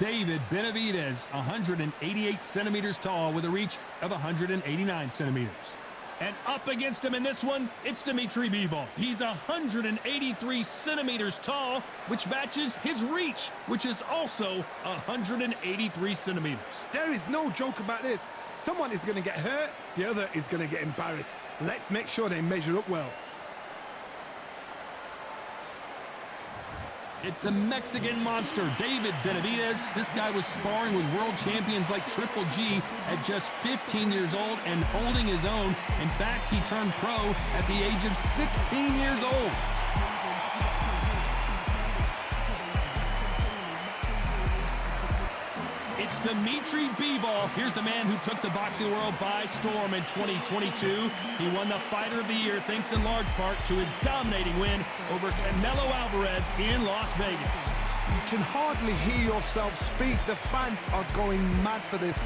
David Benavidez, 188 centimeters tall with a reach of 189 centimeters. And up against him in this one, it's Bivol. He's 183 centimeters tall, which matches his reach, which is also 183 centimeters. There is no joke about this. Someone is going to get hurt, the other is going to get embarrassed. Let's make sure they measure up well. It's the Mexican monster, David Benavidez. This guy was sparring with world champions like Triple G at just 15 years old and holding his own. In fact, he turned pro at the age of 16 years old. It's Bivol. Here's the man who took the boxing world by storm in 2022. He won the Fighter of the Year thanks in large part to his dominating win over Canelo Alvarez in Las Vegas. You can hardly hear yourself speak. The fans are going mad for this.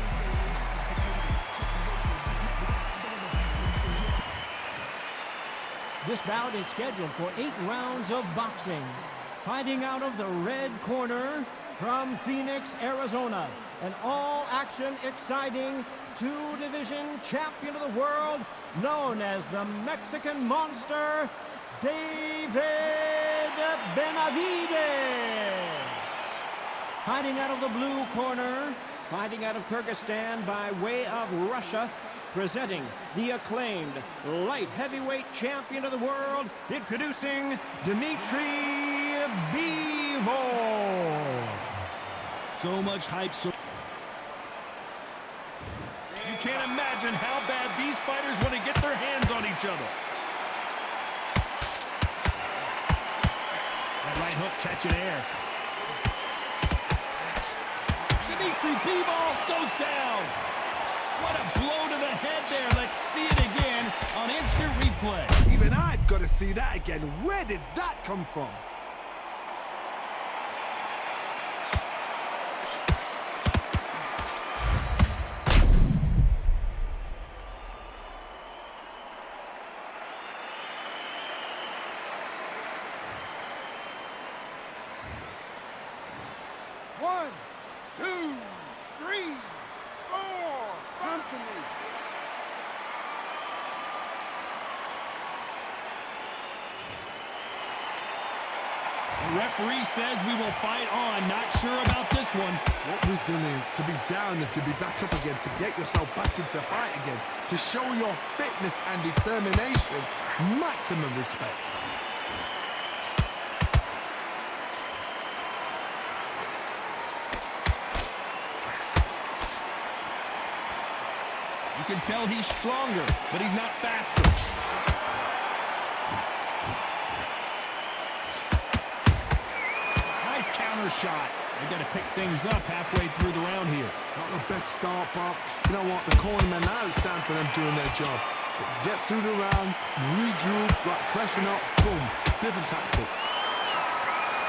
This bout is scheduled for 8 rounds of boxing. Fighting out of the red corner from Phoenix, Arizona, an all-action, exciting two-division champion of the world, known as the Mexican Monster, David Benavidez. Fighting out of the blue corner, fighting out of Kyrgyzstan by way of Russia, presenting the acclaimed light heavyweight champion of the world, introducing Bivol. So much hype. You can't imagine how bad these fighters want to get their hands on each other. That right hook catching air. Bivol goes down. What a blow to the head there. Let's see it again on instant replay. Even I've got to see that again. Where did that come from? One, two, three, four. Come to me. The referee says we will fight on. Not sure about this one. What resilience to be down and to be back up again, to get yourself back into fight again, to show your fitness and determination. Maximum respect. You can tell he's stronger, but he's not faster. Nice counter shot. They got to pick things up halfway through the round here. Not the best start, but you know what? The cornermen now, it's time for them doing their job. Get through the round, regroup, freshen up, boom. Different tactics.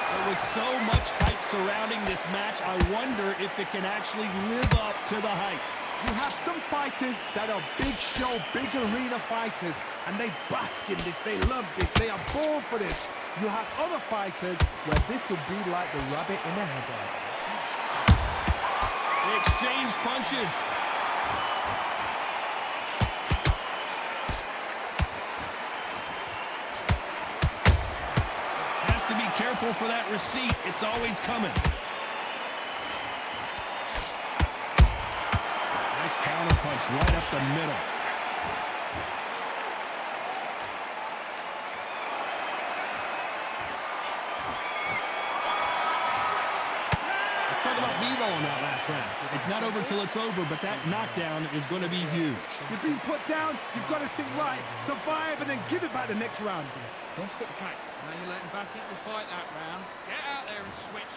There was so much hype surrounding this match. I wonder if it can actually live up to the hype. You have some fighters that are big show, big arena fighters, and they bask in this, they love this, they are born for this. You have other fighters where this will be like the rabbit in the headlights. They exchange punches. Has to be careful for that receipt. It's always coming. Counter punch right up the middle. Let's talk about Bivol in that last round. It's not over till it's over, but that knockdown is going to be huge. You've been put down, you've got to think right, survive, and then give it back the next round. Don't forget the pack. Now you're letting back into the fight that round. Get out there and switch.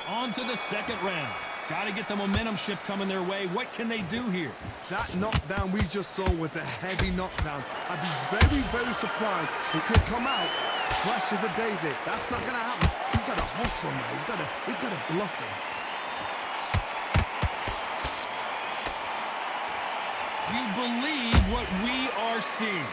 On to the second round. Got to get the momentum shift coming their way. What can they do here? That knockdown we just saw was a heavy knockdown. I'd be very, very surprised if he'd come out fresh as a daisy. That's not going to happen. He's got to hustle now. He's got to bluff him. Do you believe what we are seeing?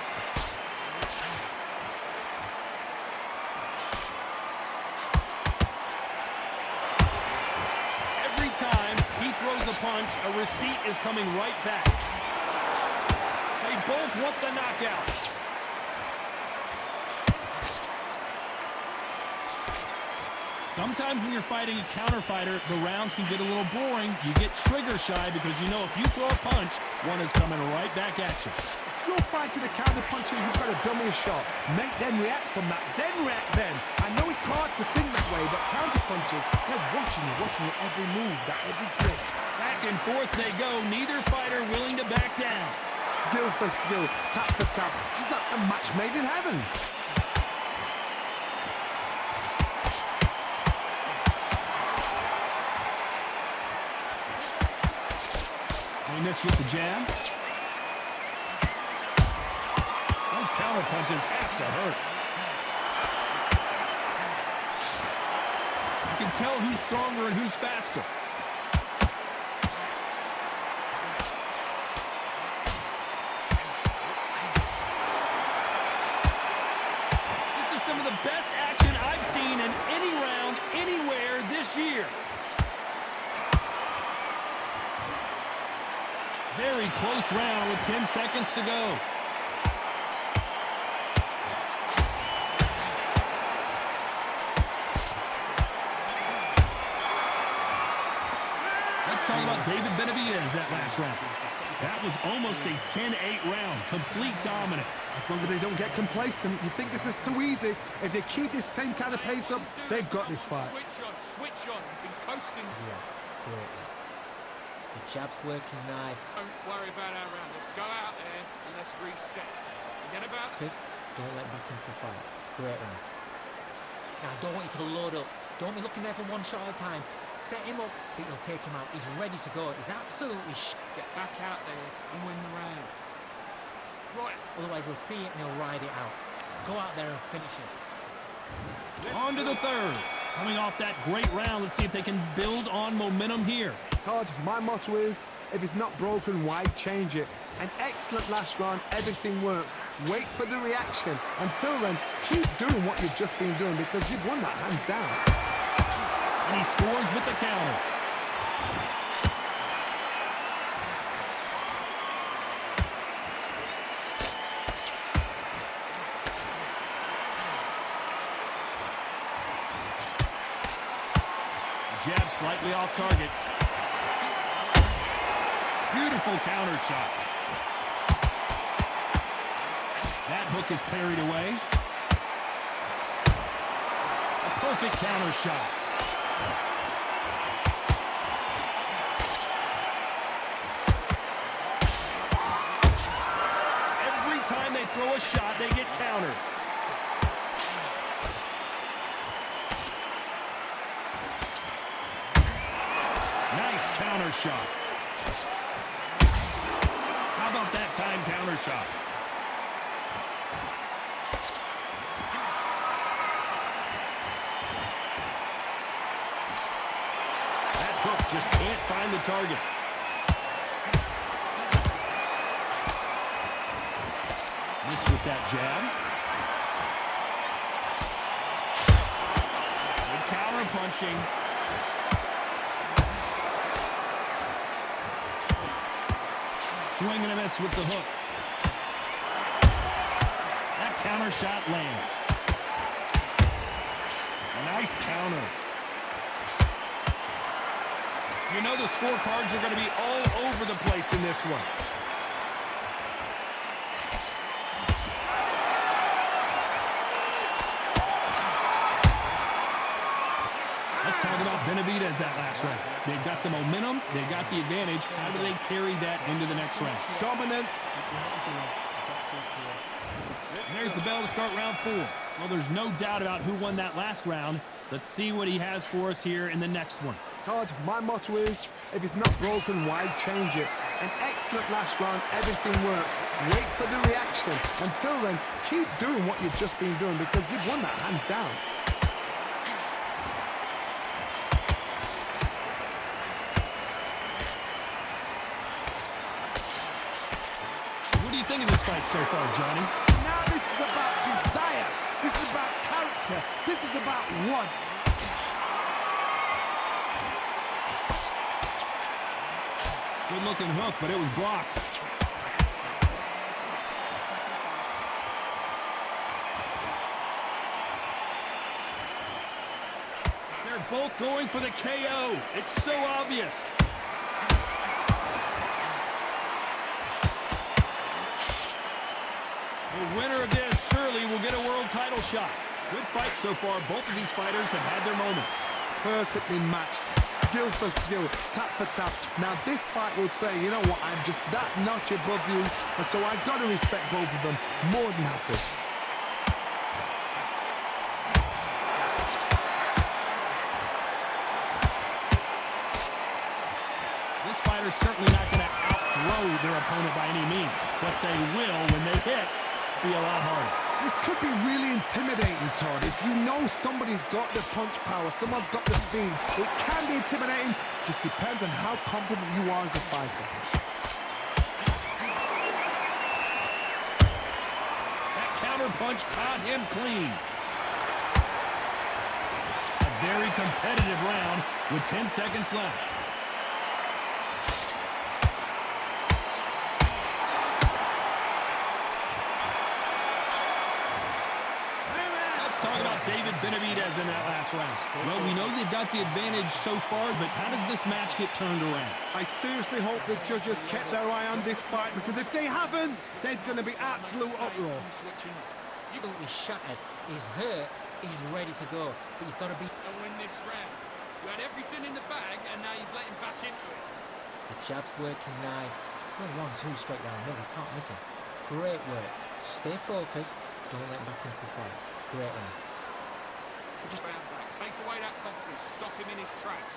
the punch, a receipt is coming right back. They both want the knockout. Sometimes when you're fighting a counter fighter, the rounds can get a little boring. You get trigger shy because you know if you throw a punch, one is coming right back at you. If you're fighting a counter puncher, you've got to dummy a shot. Make them react from that, then react then. I know it's hard to think that way, but counter punchers, they're watching your every move, that every twitch. Back and forth they go, neither fighter willing to back down. Skill for skill, tap for tap. Just like a match made in heaven. They miss with the jab. Those counter punches have to hurt. You can tell who's stronger and who's faster. This is some of the best action I've seen in any round, anywhere this year. Very close round with 10 seconds to go. Let's talk about Benavidez that last round. That was almost a 10-8 round. Complete dominance. As long as they don't get complacent, you think this is too easy. If they keep this same kind of pace up, they've got this fight. Switch on. Been coasting. Yeah, great. The jab's working nice. Don't worry about our round. Let's go out there and let's reset. Forget about Chris, don't let back into the fight. Great round. Now, I don't want you to load up. Don't be looking there for one shot at a time. Set him up, but you'll take him out. He's ready to go. He's absolutely Get back out there and win the round. Right. Otherwise, he'll see it and he'll ride it out. Go out there and finish it. On to the third. Coming off that great round, let's see if they can build on momentum here. Todd, my motto is, if it's not broken, why change it? An excellent last round, everything works. Wait for the reaction. Until then, keep doing what you've just been doing because you've won that hands down. And he scores with the counter. Jab slightly off target. Beautiful counter shot. That hook is parried away. A perfect counter shot. Every time they throw a shot, they get countered. Nice counter shot. How about that time counter shot? That hook just can't find the target. Miss with that jab. Good counter punching. Swing and a miss with the hook. That counter shot lands. Nice counter. You know the scorecards are going to be all over the place in this one. Let's talk about Benavidez that last round. They've got the momentum, they've got the advantage. How do they carry that into the next round? Dominance. And there's the bell to start round 4. Well, there's no doubt about who won that last round. Let's see what he has for us here in the next one. Todd, my motto is, if it's not broken, why change it? An excellent last round, everything works. Wait for the reaction. Until then, keep doing what you've just been doing because you've won that hands down. What do you think of this fight so far, Johnny? Now this is about desire. This is about character. This is about want. Good-looking hook, but it was blocked. They're both going for the KO. It's so obvious. The winner of this surely will get a world title shot. Good fight so far. Both of these fighters have had their moments. Perfectly matched, skill for skill, tap for tap. Now this fight will say, you know what, I'm just that notch above you, and so I've got to respect both of them more than happy. This fighter's certainly not going to outthrow their opponent by any means, but they will, when they hit, be a lot harder. This could be really intimidating, Todd. If you know somebody's got the punch power, someone's got the speed, it can be intimidating. Just depends on how confident you are as a fighter. That counter punch caught him clean. A very competitive round with 10 seconds left. Benavidez in that last round. Well, we know they've got the advantage so far, but how does this match get turned around? I seriously hope the judges kept their eye on this fight, because if they haven't, there's going to be absolute uproar. You're going to be shattered. He's hurt. He's ready to go. But you've got to be... And win this round. You had everything in the bag, and now you've let him back into it. The jab's working nice. Goes 1-2 straight down. No, you can't miss him. Great work. Stay focused. Don't let him back into the fight. Great round. So just round back. Take away that confidence. Stop him in his tracks.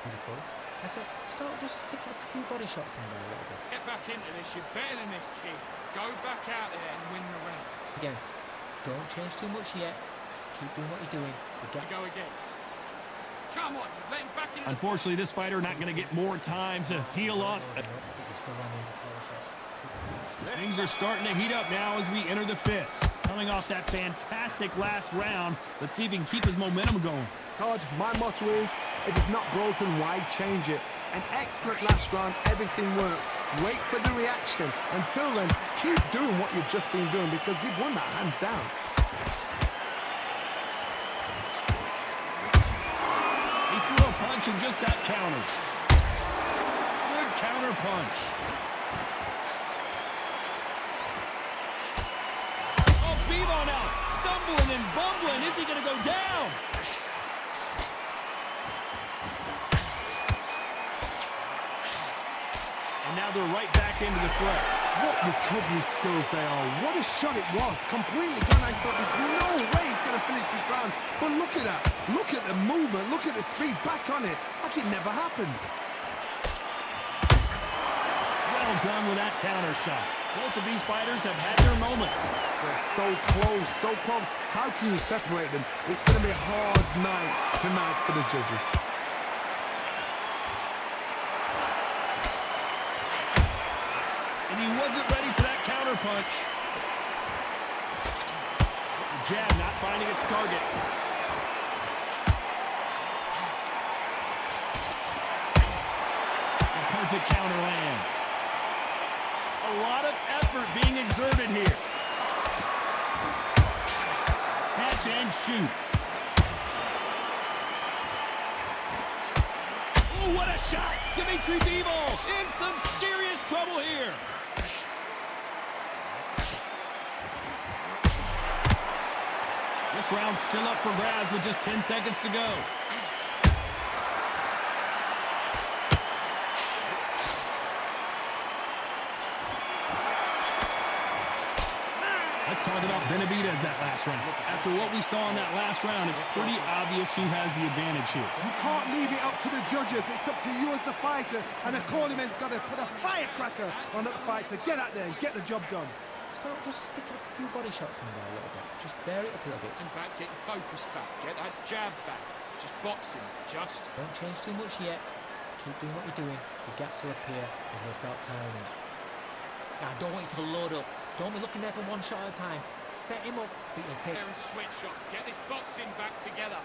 Beautiful. I said, start just sticking a few body shots in there a little bit. Get back into this. You're better than this, kid. Go back out there and win the round. Again, don't change too much yet. Keep doing what you're doing. Go again. Come on. Let him back in. Unfortunately, this fighter not going to get more time to heal up. Things are starting to heat up now as we enter the fifth. Coming off that fantastic last round, let's see if he can keep his momentum going. Todd, my motto is, if it's not broken, why change it? An excellent last round, everything works. Wait for the reaction. Until then, keep doing what you've just been doing, because you've won that hands down. He threw a punch and just got countered. Good counter punch. Bivol now, stumbling and bumbling. Is he going to go down? And now they're right back into the fray. What recovery skills they are. What a shot it was. Completely gone. I thought there's no way he's going to finish this round. But look at that. Look at the movement. Look at the speed. Back on it. Like it never happened. Well done with that counter shot. Both of these fighters have had their moments. They're so close, so close. How can you separate them? It's going to be a hard night tonight for the judges. And he wasn't ready for that counter punch. The jab not finding its target. The perfect counter lands. A lot of effort being exerted here. Catch and shoot. Oh, what a shot! Bivol in some serious trouble here. This round's still up for grabs with just 10 seconds to go. Let's talk about Benavidez that last round. After what we saw in that last round, it's pretty obvious who has the advantage here. You can't leave it up to the judges. It's up to you as the fighter. And the cornerman's got to put a firecracker on that fighter. Get out there and get the job done. Start just sticking a few body shots in there a little bit. Just vary it up a little bit. Back, get your focus back. Get that jab back. Just boxing. Just. Don't change too much yet. Keep doing what you're doing. The gaps will appear and he'll start tiring it. Now, I don't want you to load up. Don't be looking there for one shot at a time. Set him up, but you'll take... There and switch shot. Get this boxing back together.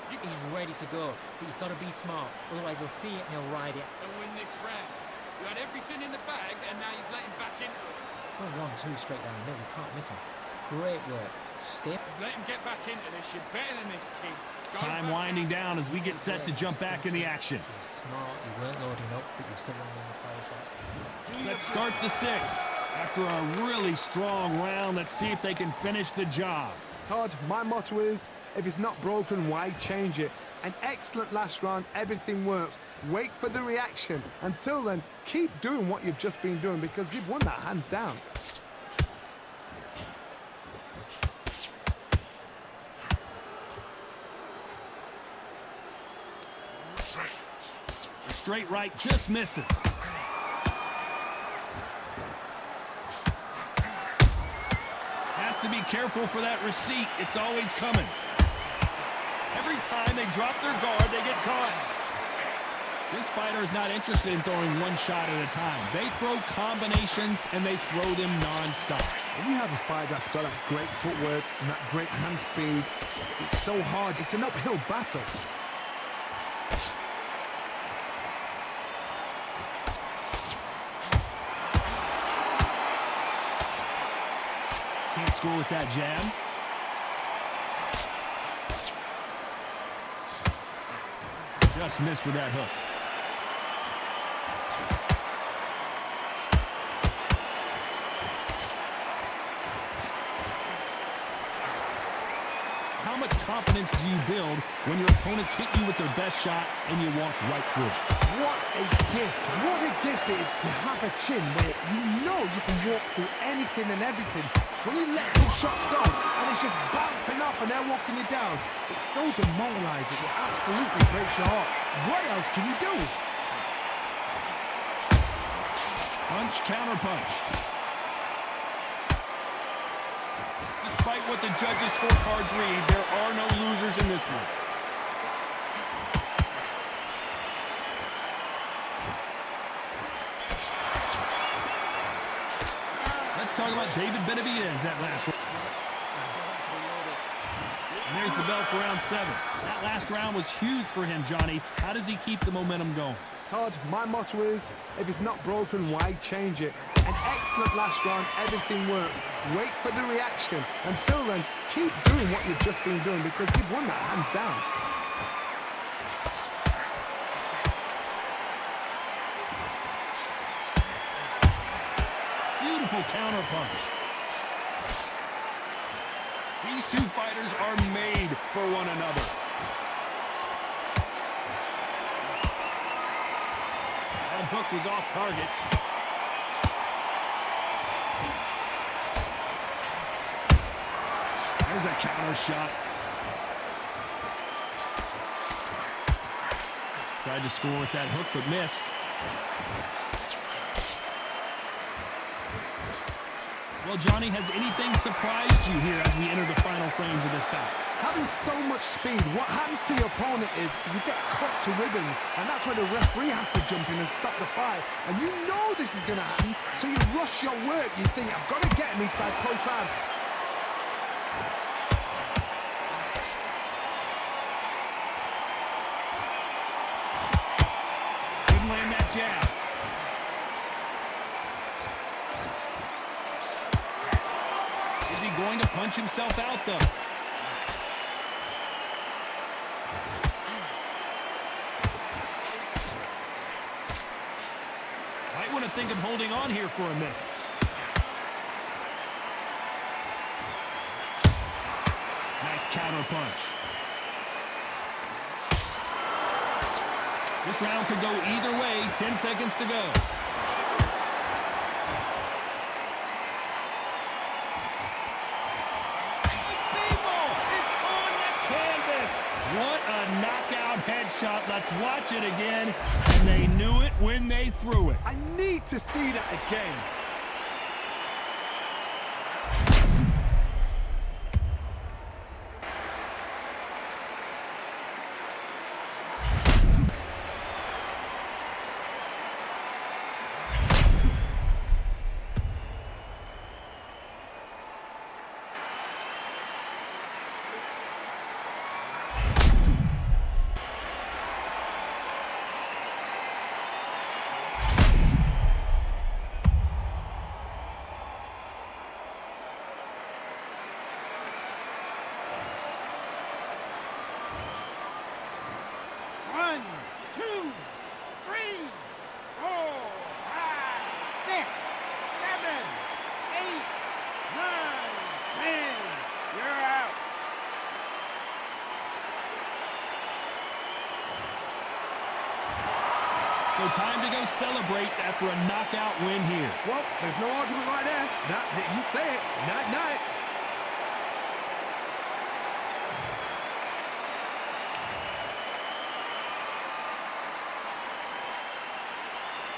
He's ready to go, but you've got to be smart, otherwise he'll see it and he'll ride it. And win this round. You had everything in the bag, and now you've let him back into it. Well, 1-2 straight down the middle, you can't miss him. Great work. Stiff. You've let him get back into this. You're better than this, kid. Go Time back winding out. down as we get set to jump back in the action. You're smart, you weren't loading up, but you're still landing the power shots. Let's start the sixth. After a really strong round, let's see if they can finish the job. Todd, my motto is, if it's not broken, why change it? An excellent last round, everything works. Wait for the reaction. Until then, keep doing what you've just been doing because you've won that hands down. The straight right just misses. Has to be careful for that receipt. It's always coming. Every time they drop their guard, they get caught. This fighter is not interested in throwing one shot at a time. They throw combinations, and they throw them non-stop. When you have a fight that's got that great footwork and that great hand speed, it's so hard. It's an uphill battle. Can't score with that jab. Just missed with that hook. How much confidence do you build when your opponents hit you with their best shot and you walk right through it? What a gift. What a gift it is to have a chin where you know you can walk through anything and everything. When you let those shots go and it's just bouncing off and they're walking you down, it's so demoralizing. It absolutely breaks your heart. What else can you do? Punch, counter punch. Despite what the judges' scorecards read, there are no losers in this one. Let's talk about David Benavidez that last round. And there's the bell for round 7. That last round was huge for him, Johnny. How does he keep the momentum going? Todd, my motto is, if it's not broken, why change it? An excellent last round, everything works. Wait for the reaction. Until then, keep doing what you've just been doing because you've won that hands down. Beautiful counter punch. These two fighters are made for one another. That hook was off target. There's a counter shot. Tried to score with that hook, but missed. Well, Johnny, has anything surprised you here as we enter the final frames of this bout? Having so much speed, what happens to your opponent is you get cut to ribbons, and that's where the referee has to jump in and stop the fight. And you know this is going to happen, so you rush your work. You think, I've got to get him inside close round. Didn't land that jab. Is he going to punch himself out, though? Might want to think of holding on here for a minute. Nice counter punch. This round could go either way. 10 seconds to go. Bivol is on the canvas. What a knockout headshot. Let's watch it again. And they knew it when they threw it. I need to see that again. So time to go celebrate after a knockout win here. Well, there's no argument right there. You say it. Night-night.